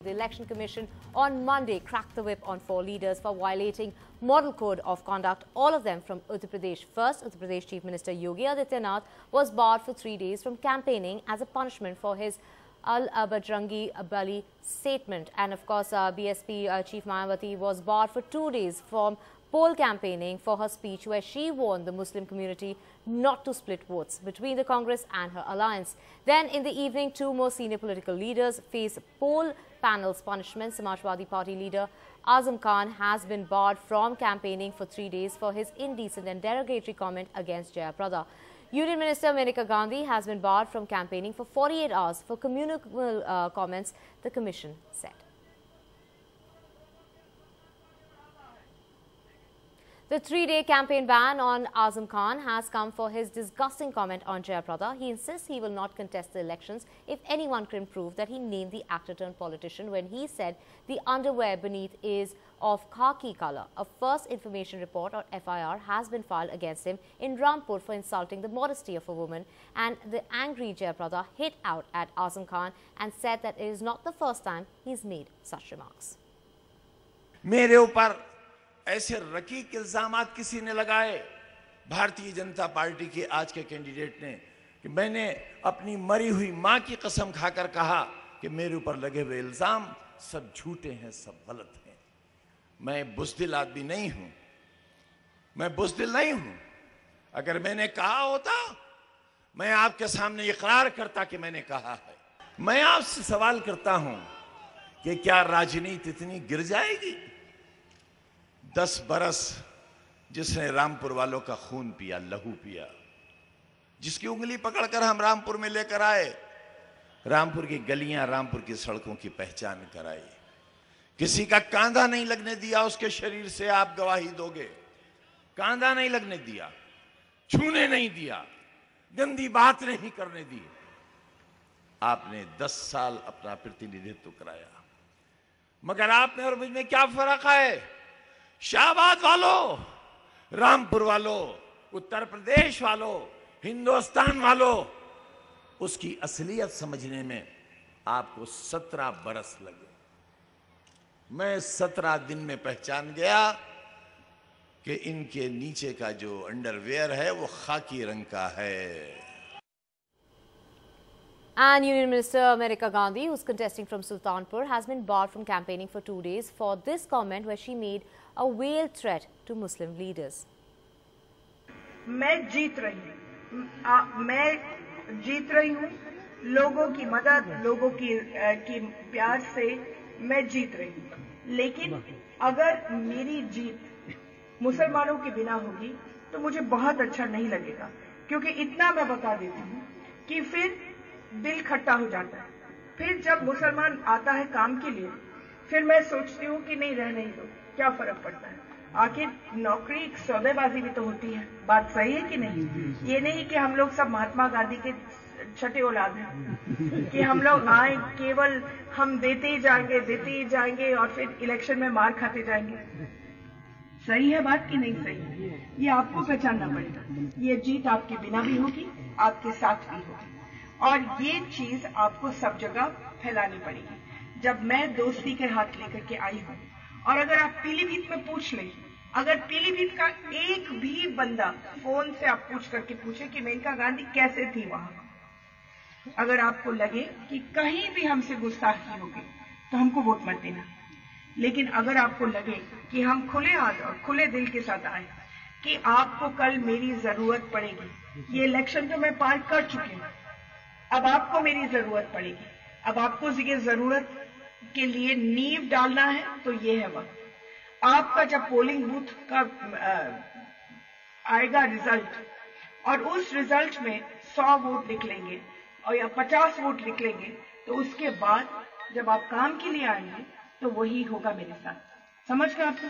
The Election Commission on Monday cracked the whip on 4 leaders for violating Model Code of Conduct, all of them from Uttar Pradesh. First, Uttar Pradesh Chief Minister Yogi Adityanath was barred for 3 days from campaigning as a punishment for his Al-Bajrangi Bali statement. And of course, BSP Chief Mayawati was barred for 2 days from poll campaigning for her speech where she warned the Muslim community not to split votes between the Congress and her alliance. Then in the evening, 2 more senior political leaders face poll panel's punishment. Samajwadi Party leader Azam Khan has been barred from campaigning for 3 days for his indecent and derogatory comment against Jayaprada. Union Minister Maneka Gandhi has been barred from campaigning for 48 hours for communal comments, the Commission said. The 3-day campaign ban on Azam Khan has come for his disgusting comment on Jayaprada. He insists he will not contest the elections if anyone can prove that he named the actor-turned-politician when he said the underwear beneath is of khaki color. A first information report or FIR has been filed against him in Rampur for insulting the modesty of a woman, and the angry Jayaprada hit out at Azam Khan and said that it is not the first time he's made such remarks. मेरे ऊपर ऐसे रकीक इल्जामात किसी ने लगाए Bharatiya Janata party के आज के candidate ने कि मैंने अपनी मरी हुई मां की कसम खाकर कहा कि मेरे ऊपर लगे हुए इल्जाम सब झूठे हैं, सब गलत हैं। मैं बुज़दिल आदमी नहीं हूं, मैं बुज़दिल नहीं हूं। अगर मैंने कहा होता मैं आपके सामने इकरार करता कि मैंने कहा है। मैं आपसे सवाल करता हूं कि क्या राजनीति इतनी गिर जाएगी? 10 बरस जिसने रामपुर वालों का खून पिया, लहू पिया, जिसकी उंगली पकड़कर हम रामपुर में लेकर आए, रामपुर की गलियां, रामपुर की सड़कों की पहचान कराई, किसी का कांधा नहीं लगने दिया उसके शरीर से, आप गवाही दोगे। कांधा नहीं लगने दिया, छूने नहीं दिया, गंदी बात नहीं करने दी। आपने 10 साल अपना प्रतिनिधित्व कराया, मगर आप में और मुझ में क्या फर्क है? शाहबाद वालों, रामपुर वालों, उत्तर प्रदेश वालों, हिंदुस्तान वालों, उसकी असलियत समझने में आपको 17 बरस लगे। मैं 17 दिन में पहचान गया कि इनके नीचे का जो अंडरवेयर है वो खाकी रंग का है। And Union Minister Maneka Gandhi, who's contesting from Sultanpur, has been barred from campaigning for 2 days for this comment where she made a veiled threat to Muslim leaders. मैं जीत रही हूँ, लोगों की मदद, लोगों की प्यार से मैं जीत रही हूँ। लेकिन अगर मेरी जीत मुसलमानों के बिना होगी तो मुझे बहुत अच्छा नहीं लगेगा, क्योंकि इतना मैं बता देती हूँ कि फिर दिल खट्टा हो जाता है। फिर जब मुसलमान आता है काम के लिए, फिर मैं सोचती हूँ कि नहीं, रहने ही दो, क्या फर्क पड़ता है। आखिर नौकरी सौदेबाजी भी तो होती है। बात सही है कि नहीं? ये नहीं कि हम लोग सब महात्मा गांधी के छठे औलाद हैं कि हम लोग आए केवल हम देते ही जाएंगे और फिर इलेक्शन में मार खाते जाएंगे। सही है बात कि नहीं सही? ये आपको पहचानना पड़ेगा। ये जीत आपके बिना भी होगी, आपके साथ भी होगी, और ये चीज आपको सब जगह फैलानी पड़ेगी। जब मैं दोस्ती के हाथ लेकर के आई हूं, और अगर आप पीलीभीत में पूछ लें, अगर पीलीभीत का एक भी बंदा फोन से आप पूछ करके पूछे कि मेनका गांधी कैसे थी वहां, अगर आपको लगे कि कहीं भी हमसे गुस्ताखी होगी तो हमको वोट मत देना। लेकिन अगर आपको लगे कि हम खुले हाथ और खुले दिल के साथ आए कि आपको कल मेरी जरूरत पड़ेगी, ये इलेक्शन तो मैं पार कर चुकी हूं, अब आपको मेरी जरूरत पड़ेगी, अब आपको ये जरूरत के लिए नींव डालना है, तो ये है वक्त। आपका जब पोलिंग बूथ का आएगा रिजल्ट, और उस रिजल्ट में 100 वोट निकलेंगे और या 50 वोट निकलेंगे, तो उसके बाद जब आप काम के लिए आएंगे तो वही होगा मेरे साथ। समझ गए आपको?